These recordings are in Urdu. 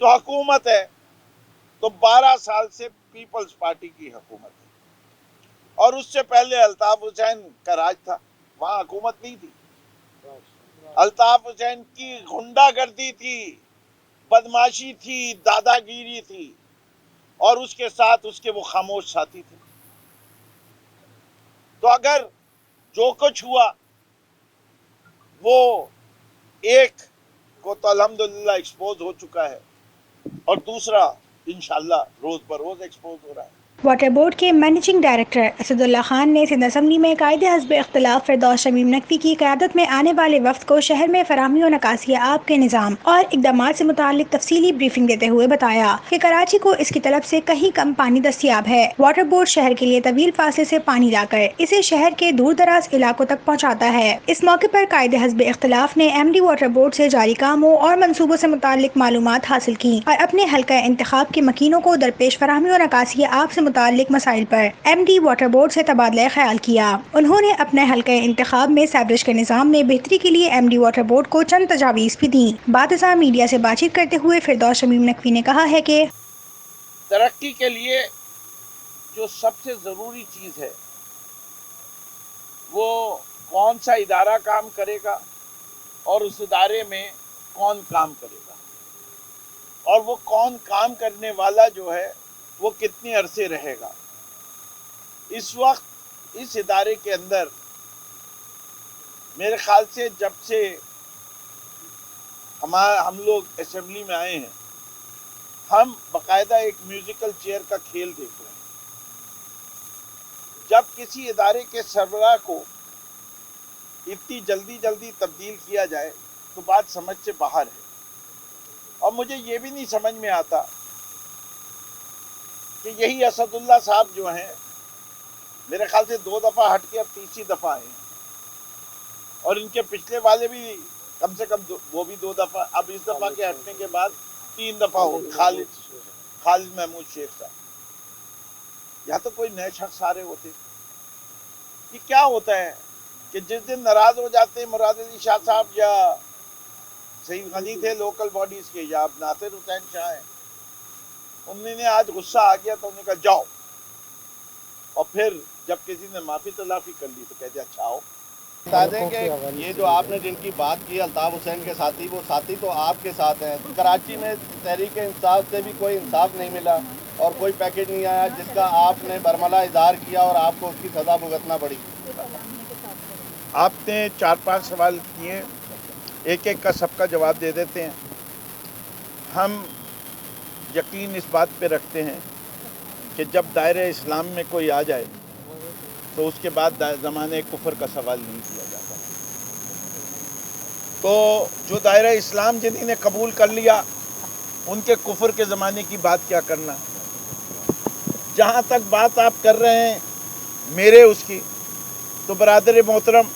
تو حکومت ہے تو 12 سال سے پیپلز پارٹی کی حکومت ہے، اور اس سے پہلے الطاف حسین کا راج تھا، وہاں حکومت نہیں تھی۔ الطاف حسین کی غنڈہ گردی تھی، بدماشی تھی، دادا گیری تھی، اور اس کے ساتھ اس کے وہ خاموش ساتھی تھے۔ تو اگر جو کچھ ہوا وہ ایک کو تو الحمدللہ ایکسپوز ہو چکا ہے، اور دوسرا انشاءاللہ روز بروز ایکسپوز ہو رہا ہے۔ واٹر بورڈ کے مینیجنگ ڈائریکٹر اسد اللہ خان نے سندھ اسمبلی میں قائد حزب اختلاف فردوس شمیم نقوی کی قیادت میں آنے والے وفد کو شہر میں فراہمی و نکاسی آب کے نظام اور اقدامات سے متعلق تفصیلی بریفنگ دیتے ہوئے بتایا کہ کراچی کو اس کی طلب سے کہیں کم پانی دستیاب ہے۔ واٹر بورڈ شہر کے لیے طویل فاصلے سے پانی لا کر اسے شہر کے دور دراز علاقوں تک پہنچاتا ہے۔ اس موقع پر قائد حزب اختلاف نے ایم ڈی واٹر بورڈ سے جاری کاموں اور منصوبوں سے متعلق معلومات حاصل کی اور اپنے حلقہ انتخاب کے مکینوں کو درپیش فراہمی و نکاسی آب سے متعلق مسائل پر ایم ڈی واٹر بورڈ سے تبادلہ خیال کیا۔ انہوں نے اپنے حلقہ انتخاب میں سیوریج کے نظام میں بہتری کے لیے ایم ڈی واٹر بورڈ کو چند تجاویز بھی دیں۔ بعد ازاں میڈیا سے بات چیت کرتے ہوئے فردوس شمیم نقوی نے کہا ہے کہ ترقی کے لیے جو سب سے ضروری چیز ہے وہ کون سا ادارہ کام کرے گا اور اس ادارے میں کون کام کرے گا، اور وہ کون کام کرنے والا جو ہے وہ کتنے عرصے رہے گا۔ اس وقت اس ادارے کے اندر میرے خیال سے جب سے ہم لوگ اسمبلی میں آئے ہیں، ہم باقاعدہ ایک میوزیکل چیئر کا کھیل دیکھ رہے ہیں۔ جب کسی ادارے کے سربراہ کو اتنی جلدی تبدیل کیا جائے تو بات سمجھ سے باہر ہے، اور مجھے یہ بھی نہیں سمجھ میں آتا کہ یہی اسد اللہ صاحب جو ہیں میرے خیال سے 2 دفعہ ہٹ کے اب تیسری دفعہ آئے ہیں، اور ان کے پچھلے والے بھی کم سے کم وہ بھی 2 دفعہ، اب اس دفعہ کے ہٹنے کے بعد 3 دفعہ ہو گئے۔ خالد محمود شیخ صاحب، یا تو کوئی نئے شخص آ رہے ہوتے۔ یہ کیا ہوتا ہے کہ جس دن ناراض ہو جاتے ہیں مراد علی شاہ صاحب یا سعید غنی تھے لوکل باڈیز کے، یا اب ناصر حسین شاہ ہیں، انہوں نے آج غصہ آ گیا تو انہوں نے کہا جاؤ، اور پھر جب کسی نے معافی تلافی کر لی تو کہتے اچھا آؤ۔ بتا دیں کہ یہ جو آپ نے جن کی بات کی الطاف حسین کے ساتھی، وہ ساتھی تو آپ کے ساتھ ہیں۔ کراچی میں تحریک انصاف سے بھی کوئی انصاف نہیں ملا اور کوئی پیکج نہیں آیا جس کا آپ نے برملا اظہار کیا اور آپ کو اس کی سزا بھگتنا پڑی۔ آپ نے 4-5 سوال کیے، ایک ایک کا سب کا جواب دے دیتے ہیں۔ ہم یقین اس بات پہ رکھتے ہیں کہ جب دائرہ اسلام میں کوئی آ جائے تو اس کے بعد زمانے کفر کا سوال نہیں کیا جاتا۔ تو جو دائرہ اسلام جنہی نے قبول کر لیا ان کے کفر کے زمانے کی بات کیا کرنا۔ جہاں تک بات آپ کر رہے ہیں میرے اس کی، تو برادر محترم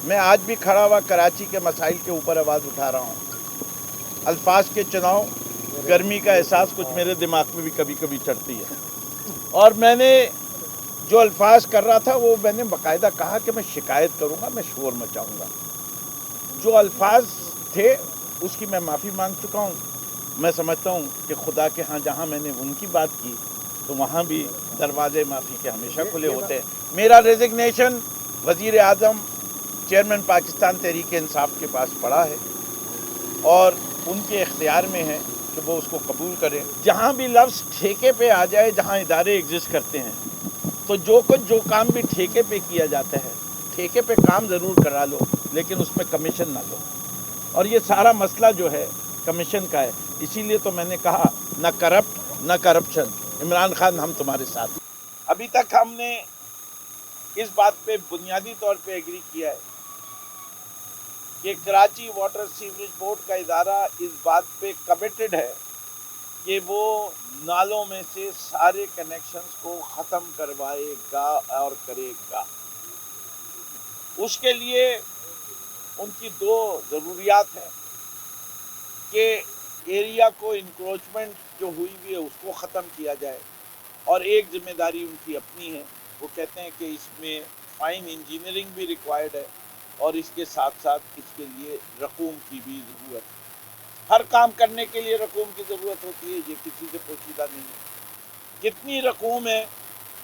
میں آج بھی کھڑا ہوا کراچی کے مسائل کے اوپر آواز اٹھا رہا ہوں۔ الفاظ کے چناؤ، گرمی کا احساس کچھ میرے دماغ میں بھی کبھی کبھی چڑھتی ہے، اور میں نے جو الفاظ کر رہا تھا وہ میں نے باقاعدہ کہا کہ میں شکایت کروں گا، میں شور مچاؤں گا۔ جو الفاظ تھے اس کی میں معافی مانگ چکا ہوں۔ میں سمجھتا ہوں کہ خدا کے ہاں جہاں میں نے ان کی بات کی تو وہاں بھی دروازے معافی کے ہمیشہ کھلے ہوتے ہیں۔ میرا ریزگنیشن وزیر اعظم چیئرمین پاکستان تحریک انصاف کے پاس پڑا ہے اور ان کے اختیار میں ہے کہ وہ اس کو قبول کریں۔ جہاں بھی لفظ ٹھیکے پہ آ جائے، جہاں ادارے ایگزسٹ کرتے ہیں تو جو کام بھی ٹھیکے پہ کیا جاتا ہے، ٹھیکے پہ کام ضرور کرا لو لیکن اس میں کمیشن نہ لو، اور یہ سارا مسئلہ جو ہے کمیشن کا ہے۔ اسی لیے تو میں نے کہا نہ کرپٹ نہ کرپشن۔ عمران خان ہم تمہارے ساتھ ہیں۔ ابھی تک ہم نے اس بات پہ بنیادی طور پہ ایگری کیا ہے کہ کراچی واٹر سیوریج بورڈ کا ادارہ اس بات پہ کمیٹڈ ہے کہ وہ نالوں میں سے سارے کنیکشنز کو ختم کروائے گا اور کرے گا۔ اس کے لیے ان کی 2 ضروریات ہیں کہ ایریا کو انکروچمنٹ جو ہوئی ہوئی ہے اس کو ختم کیا جائے، اور ایک ذمہ داری ان کی اپنی ہے، وہ کہتے ہیں کہ اس میں فائن انجینئرنگ بھی ریکوائرڈ ہے اور اس کے ساتھ ساتھ اس کے لیے رقوم کی بھی ضرورت ہے۔ ہر کام کرنے کے لیے رقوم کی ضرورت ہوتی ہے، یہ کسی سے پوشیدہ نہیں ہے۔ کتنی رقوم ہے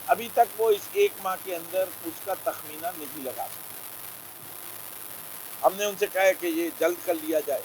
ابھی تک وہ اس ایک ماہ کے اندر اس کا تخمینہ نہیں لگا سکتے۔ ہم نے ان سے کہا ہے کہ یہ جلد کر لیا جائے،